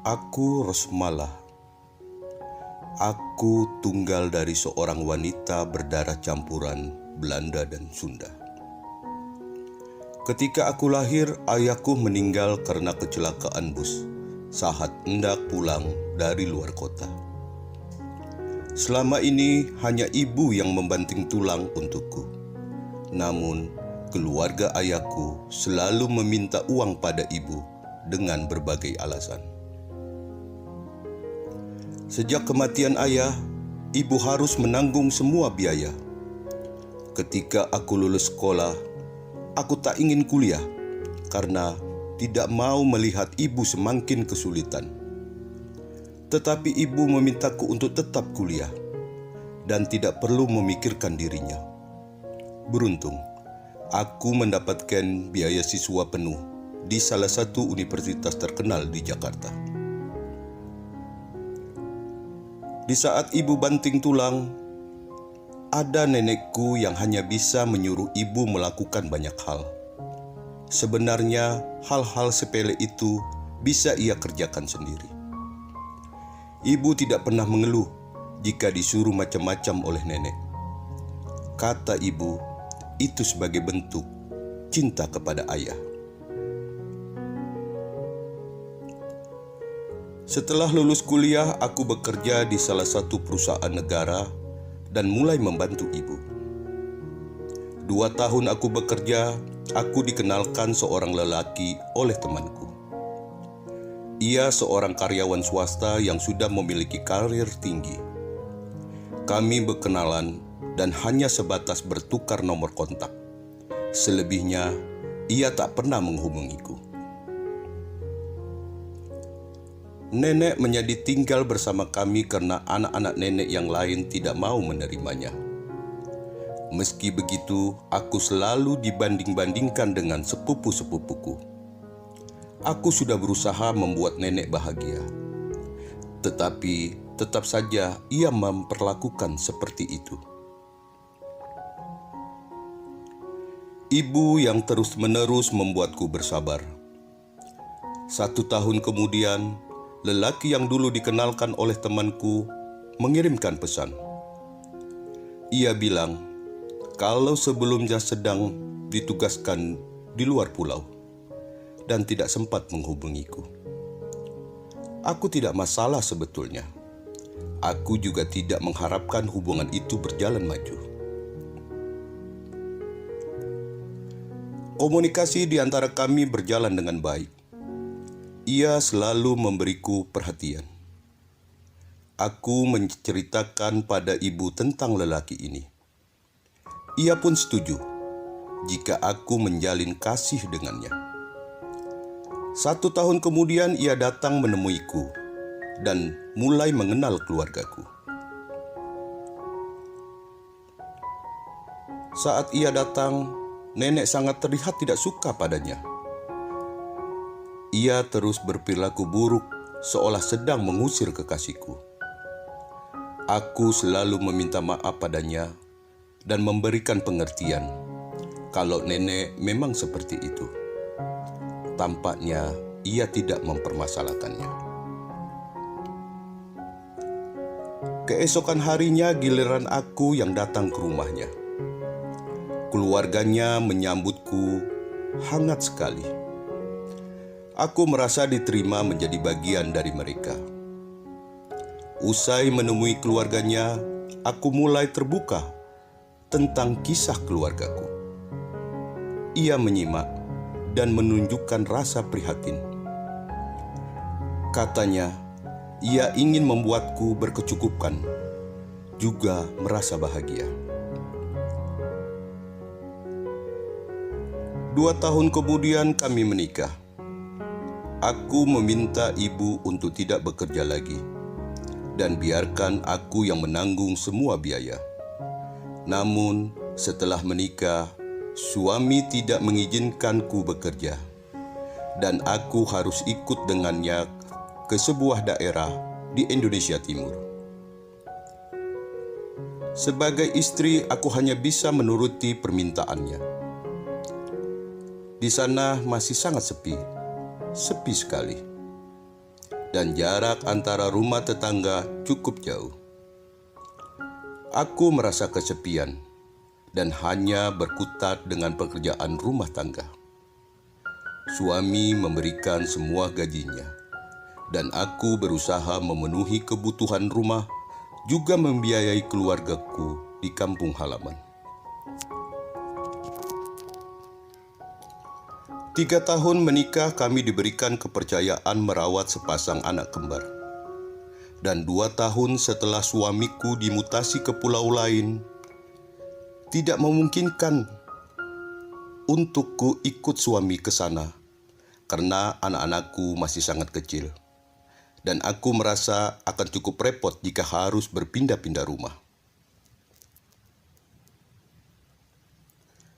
Aku Rosmala. Aku tunggal dari seorang wanita berdarah campuran Belanda dan Sunda. Ketika aku lahir, ayahku meninggal karena kecelakaan bus saat hendak pulang dari luar kota. Selama ini hanya ibu yang membanting tulang untukku. Namun, keluarga ayahku selalu meminta uang pada ibu dengan berbagai alasan. Sejak kematian ayah, ibu harus menanggung semua biaya. Ketika aku lulus sekolah, aku tak ingin kuliah karena tidak mau melihat ibu semakin kesulitan. Tetapi ibu memintaku untuk tetap kuliah dan tidak perlu memikirkan dirinya. Beruntung, aku mendapatkan biaya siswa penuh di salah satu universitas terkenal di Jakarta. Di saat ibu banting tulang, ada nenekku yang hanya bisa menyuruh ibu melakukan banyak hal. Sebenarnya, hal-hal sepele itu bisa ia kerjakan sendiri. Ibu tidak pernah mengeluh jika disuruh macam-macam oleh nenek. Kata ibu, itu sebagai bentuk cinta kepada ayah. Setelah lulus kuliah, aku bekerja di salah satu perusahaan negara dan mulai membantu ibu. 2 tahun aku bekerja, aku dikenalkan seorang lelaki oleh temanku. Ia seorang karyawan swasta yang sudah memiliki karir tinggi. Kami berkenalan dan hanya sebatas bertukar nomor kontak. Selebihnya, ia tak pernah menghubungiku. Nenek menjadi tinggal bersama kami karena anak-anak nenek yang lain tidak mau menerimanya. Meski begitu, aku selalu dibanding-bandingkan dengan sepupu-sepupuku. Aku sudah berusaha membuat nenek bahagia. Tetapi tetap saja ia memperlakukan seperti itu. Ibu yang terus-menerus membuatku bersabar. 1 tahun kemudian, lelaki yang dulu dikenalkan oleh temanku mengirimkan pesan. Ia bilang kalau sebelumnya sedang ditugaskan di luar pulau dan tidak sempat menghubungiku. Aku tidak masalah sebetulnya. Aku juga tidak mengharapkan hubungan itu berjalan maju. Komunikasi di antara kami berjalan dengan baik. Ia selalu memberiku perhatian. Aku menceritakan pada ibu tentang lelaki ini. Ia pun setuju jika aku menjalin kasih dengannya. 1 tahun kemudian ia datang menemuiku dan mulai mengenal keluargaku. Saat ia datang, nenek sangat terlihat tidak suka padanya. Ia terus berperilaku buruk seolah sedang mengusir kekasihku. Aku selalu meminta maaf padanya dan memberikan pengertian kalau nenek memang seperti itu. Tampaknya ia tidak mempermasalahkannya. Keesokan harinya giliran aku yang datang ke rumahnya. Keluarganya menyambutku hangat sekali. Aku merasa diterima menjadi bagian dari mereka. Usai menemui keluarganya, aku mulai terbuka tentang kisah keluargaku. Ia menyimak dan menunjukkan rasa prihatin. Katanya, ia ingin membuatku berkecukupan, juga merasa bahagia. 2 tahun kemudian kami menikah. Aku meminta ibu untuk tidak bekerja lagi dan biarkan aku yang menanggung semua biaya. Namun, setelah menikah, suami tidak mengizinkanku bekerja dan aku harus ikut dengannya ke sebuah daerah di Indonesia Timur. Sebagai istri, aku hanya bisa menuruti permintaannya. Di sana masih sangat sepi sekali. dan jarak antara rumah tetangga cukup jauh. Aku merasa kesepian dan hanya berkutat dengan pekerjaan rumah tangga. Suami memberikan semua gajinya, dan aku berusaha memenuhi kebutuhan rumah, juga membiayai keluargaku di kampung halaman. 3 tahun menikah, kami diberikan kepercayaan merawat sepasang anak kembar. Dan 2 tahun setelah suamiku dimutasi ke pulau lain, tidak memungkinkan untukku ikut suami ke sana karena anak-anakku masih sangat kecil. Dan aku merasa akan cukup repot jika harus berpindah-pindah rumah.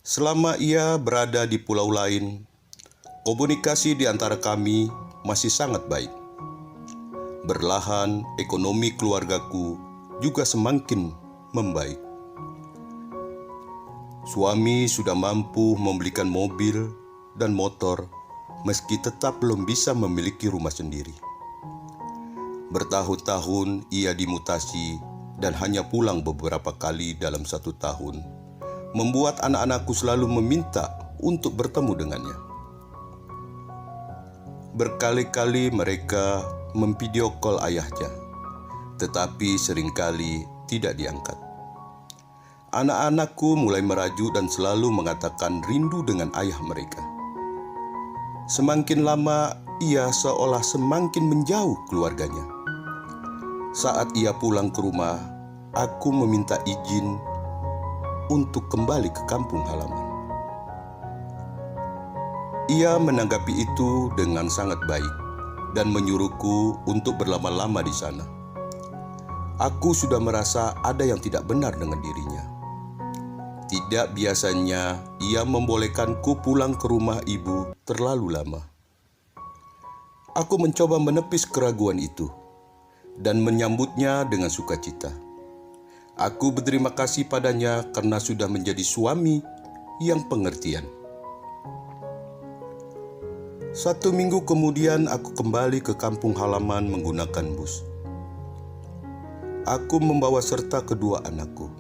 Selama ia berada di pulau lain, komunikasi di antara kami masih sangat baik. Berlahan, ekonomi keluargaku juga semakin membaik. Suami sudah mampu membelikan mobil dan motor, meski tetap belum bisa memiliki rumah sendiri. Bertahun-tahun ia dimutasi dan hanya pulang beberapa kali dalam 1 tahun, membuat anak-anakku selalu meminta untuk bertemu dengannya. Berkali-kali mereka memvideo call ayahnya, tetapi seringkali tidak diangkat. Anak-anakku mulai merajuk dan selalu mengatakan rindu dengan ayah mereka. Semakin lama, ia seolah semakin menjauh keluarganya. Saat ia pulang ke rumah, aku meminta izin untuk kembali ke kampung halaman. Ia menanggapi itu dengan sangat baik dan menyuruhku untuk berlama-lama di sana. Aku sudah merasa ada yang tidak benar dengan dirinya. Tidak biasanya ia membolehkanku pulang ke rumah ibu terlalu lama. Aku mencoba menepis keraguan itu dan menyambutnya dengan sukacita. Aku berterima kasih padanya karena sudah menjadi suami yang pengertian. 1 minggu kemudian aku kembali ke kampung halaman menggunakan bus. Aku membawa serta kedua anakku.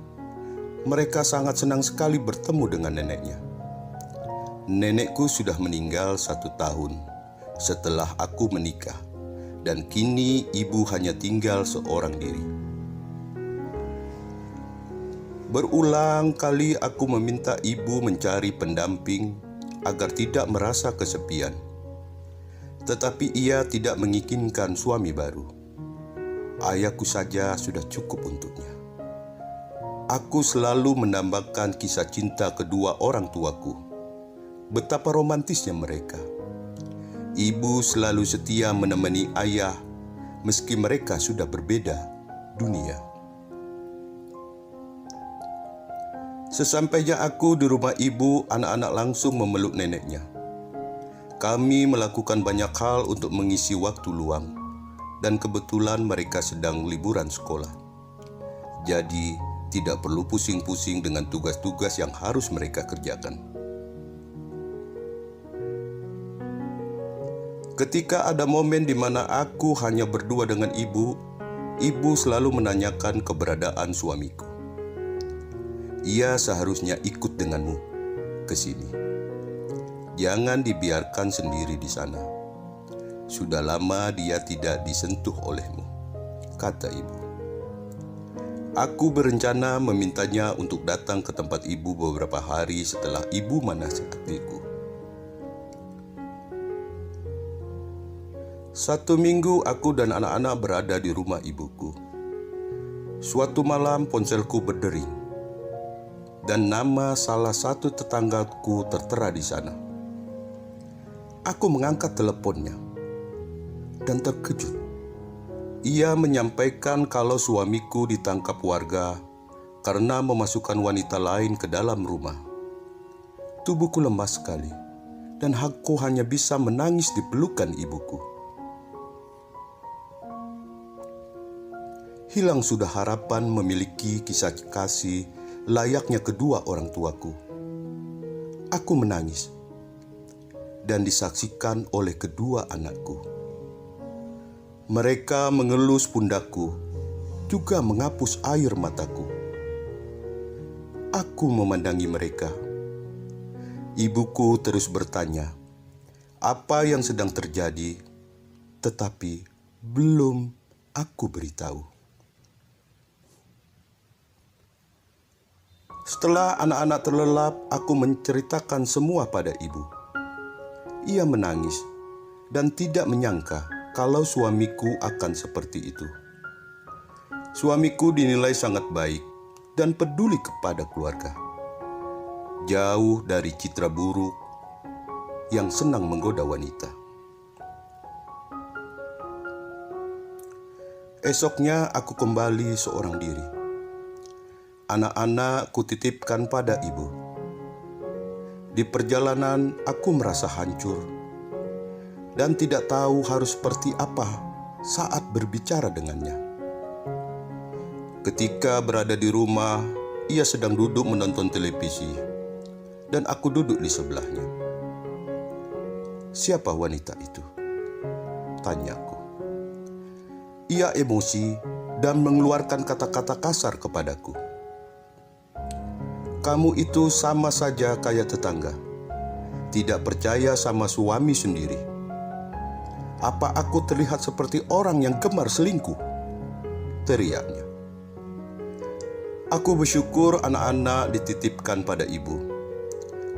Mereka sangat senang sekali bertemu dengan neneknya. Nenekku sudah meninggal 1 tahun setelah aku menikah, dan kini ibu hanya tinggal seorang diri. Berulang kali aku meminta ibu mencari pendamping agar tidak merasa kesepian. Tetapi ia tidak menginginkan suami baru. Ayahku saja sudah cukup untuknya. Aku selalu menambahkan kisah cinta kedua orang tuaku. Betapa romantisnya mereka. Ibu selalu setia menemani ayah meski mereka sudah berbeda dunia. Sesampainya aku di rumah ibu, anak-anak langsung memeluk neneknya. Kami melakukan banyak hal untuk mengisi waktu luang, dan kebetulan mereka sedang liburan sekolah. Jadi, tidak perlu pusing-pusing dengan tugas-tugas yang harus mereka kerjakan. Ketika ada momen di mana aku hanya berdua dengan ibu selalu menanyakan keberadaan suamiku. Ia seharusnya ikut denganmu ke sini. Jangan dibiarkan sendiri di sana. Sudah lama dia tidak disentuh olehmu, kata ibu. Aku berencana memintanya untuk datang ke tempat ibu beberapa hari setelah ibu menasihatiku. 1 minggu aku dan anak-anak berada di rumah ibuku. Suatu malam ponselku berdering, dan nama salah satu tetanggaku tertera di sana. Aku mengangkat teleponnya dan terkejut. Ia menyampaikan kalau suamiku ditangkap warga karena memasukkan wanita lain ke dalam rumah. Tubuhku lemas sekali dan aku hanya bisa menangis di pelukan ibuku. Hilang sudah harapan memiliki kisah kasih layaknya kedua orang tuaku. Aku menangis dan disaksikan oleh kedua anakku. Mereka mengelus pundakku, juga menghapus air mataku. Aku memandangi mereka. Ibuku terus bertanya, apa yang sedang terjadi, tetapi belum aku beritahu. Setelah anak-anak terlelap, aku menceritakan semua pada ibu. Ia menangis dan tidak menyangka kalau suamiku akan seperti itu. Suamiku dinilai sangat baik dan peduli kepada keluarga, jauh dari citra buruk yang senang menggoda wanita. Esoknya aku kembali seorang diri. Anak-anak kutitipkan pada ibu. Di perjalanan aku merasa hancur dan tidak tahu harus seperti apa saat berbicara dengannya. Ketika berada di rumah, ia sedang duduk menonton televisi dan aku duduk di sebelahnya. Siapa wanita itu? Tanyaku. Ia emosi dan mengeluarkan kata-kata kasar kepadaku. Kamu itu sama saja kayak tetangga, tidak percaya sama suami sendiri. Apa aku terlihat seperti orang yang gemar selingkuh? Teriaknya. Aku bersyukur anak-anak dititipkan pada ibu.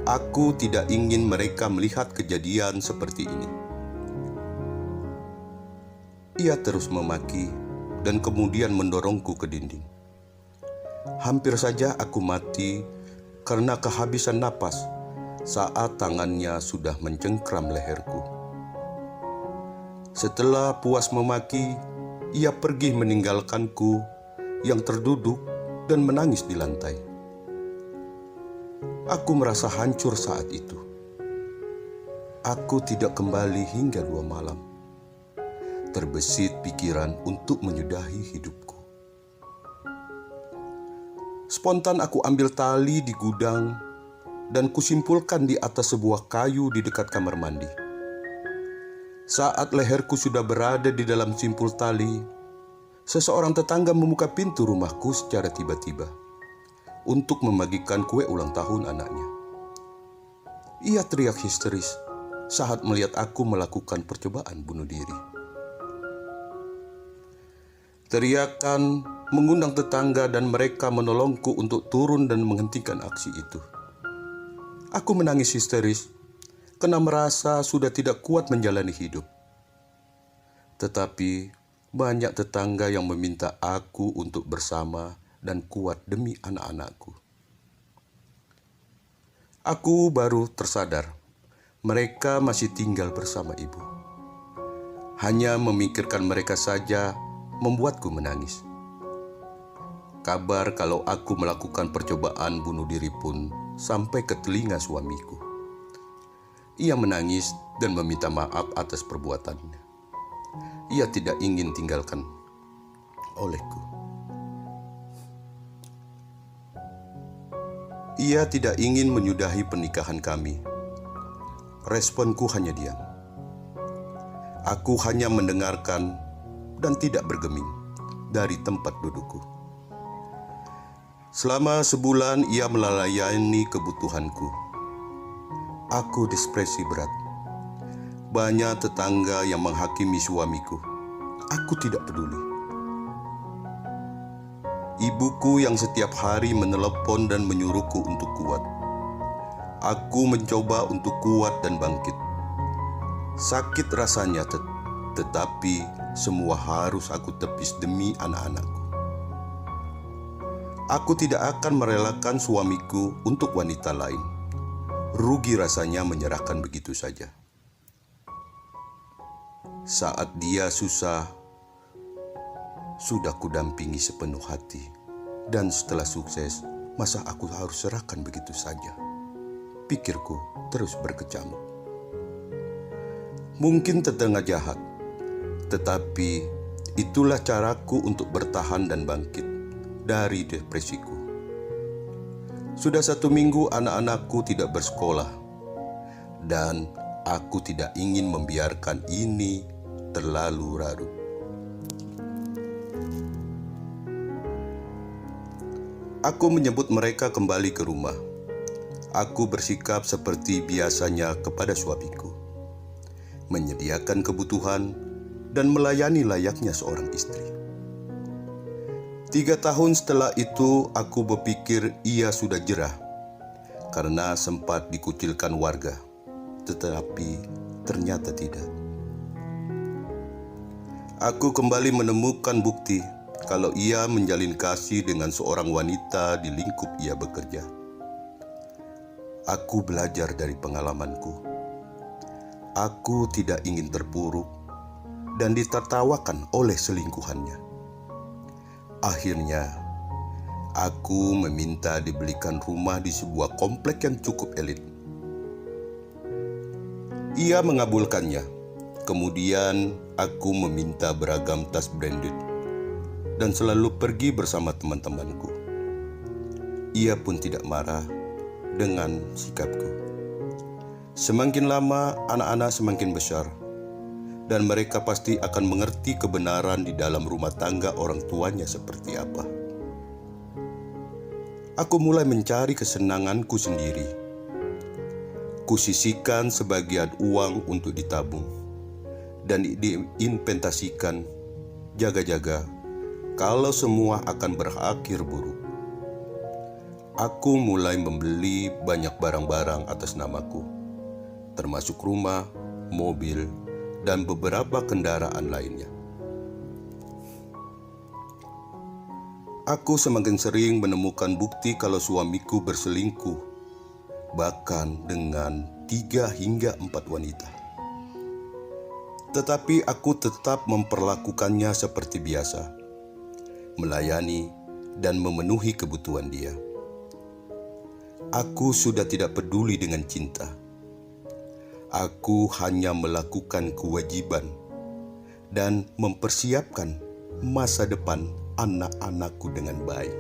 Aku tidak ingin mereka melihat kejadian seperti ini. Ia terus memaki dan kemudian mendorongku ke dinding. Hampir saja aku mati karena kehabisan napas saat tangannya sudah mencengkram leherku. Setelah puas memaki, ia pergi meninggalkanku yang terduduk dan menangis di lantai. Aku merasa hancur saat itu. Aku tidak kembali hingga 2 malam. Terbesit pikiran untuk menyudahi hidupku. Spontan aku ambil tali di gudang dan kusimpulkan di atas sebuah kayu di dekat kamar mandi. Saat leherku sudah berada di dalam simpul tali, seseorang tetangga membuka pintu rumahku secara tiba-tiba untuk membagikan kue ulang tahun anaknya. Ia teriak histeris saat melihat aku melakukan percobaan bunuh diri. Teriakan mengundang tetangga dan mereka menolongku untuk turun dan menghentikan aksi itu. Aku menangis histeris karena merasa sudah tidak kuat menjalani hidup. Tetapi banyak tetangga yang meminta aku untuk bersama dan kuat demi anak-anakku. Aku baru tersadar mereka masih tinggal bersama ibu. Hanya memikirkan mereka saja membuatku menangis. Kabar kalau aku melakukan percobaan bunuh diri pun sampai ke telinga suamiku. Ia menangis dan meminta maaf atas perbuatannya. Ia tidak ingin tinggalkan olehku. Ia tidak ingin menyudahi pernikahan kami. Responku hanya diam. Aku hanya mendengarkan dan tidak bergeming dari tempat dudukku. Selama sebulan ia melayani kebutuhanku. Aku depresi berat. Banyak tetangga yang menghakimi suamiku. Aku tidak peduli. Ibuku yang setiap hari menelepon dan menyuruhku untuk kuat. Aku mencoba untuk kuat dan bangkit. Sakit rasanya tetapi semua harus aku tepis demi anak-anakku. Aku tidak akan merelakan suamiku untuk wanita lain. Rugi rasanya menyerahkan begitu saja. Saat dia susah, sudah kudampingi sepenuh hati. Dan setelah sukses, masa aku harus serahkan begitu saja? Pikirku terus berkecamuk. Mungkin terdengar jahat, tetapi itulah caraku untuk bertahan dan bangkit dari depresiku. Sudah 1 minggu anak-anakku tidak bersekolah, dan aku tidak ingin membiarkan ini terlalu larut. Aku menyebut mereka kembali ke rumah. Aku bersikap seperti biasanya kepada suamiku, menyediakan kebutuhan dan melayani layaknya seorang istri. 3 tahun setelah itu, aku berpikir ia sudah jerah karena sempat dikucilkan warga, tetapi ternyata tidak. Aku kembali menemukan bukti kalau ia menjalin kasih dengan seorang wanita di lingkup ia bekerja. Aku belajar dari pengalamanku. Aku tidak ingin terpuruk dan ditertawakan oleh selingkuhannya. Akhirnya, aku meminta dibelikan rumah di sebuah komplek yang cukup elit. Ia mengabulkannya. Kemudian, aku meminta beragam tas branded dan selalu pergi bersama teman-temanku. Ia pun tidak marah dengan sikapku. Semakin lama, anak-anak semakin besar, dan mereka pasti akan mengerti kebenaran di dalam rumah tangga orang tuanya seperti apa. Aku mulai mencari kesenanganku sendiri. Kusisihkan sebagian uang untuk ditabung dan diinvestasikan, jaga-jaga kalau semua akan berakhir buruk. Aku mulai membeli banyak barang-barang atas namaku, termasuk rumah, mobil, dan beberapa kendaraan lainnya. Aku semakin sering menemukan bukti kalau suamiku berselingkuh, bahkan dengan 3 hingga 4 wanita. Tetapi aku tetap memperlakukannya seperti biasa, melayani dan memenuhi kebutuhan dia. Aku sudah tidak peduli dengan cinta. Aku hanya melakukan kewajiban dan mempersiapkan masa depan anak-anakku dengan baik.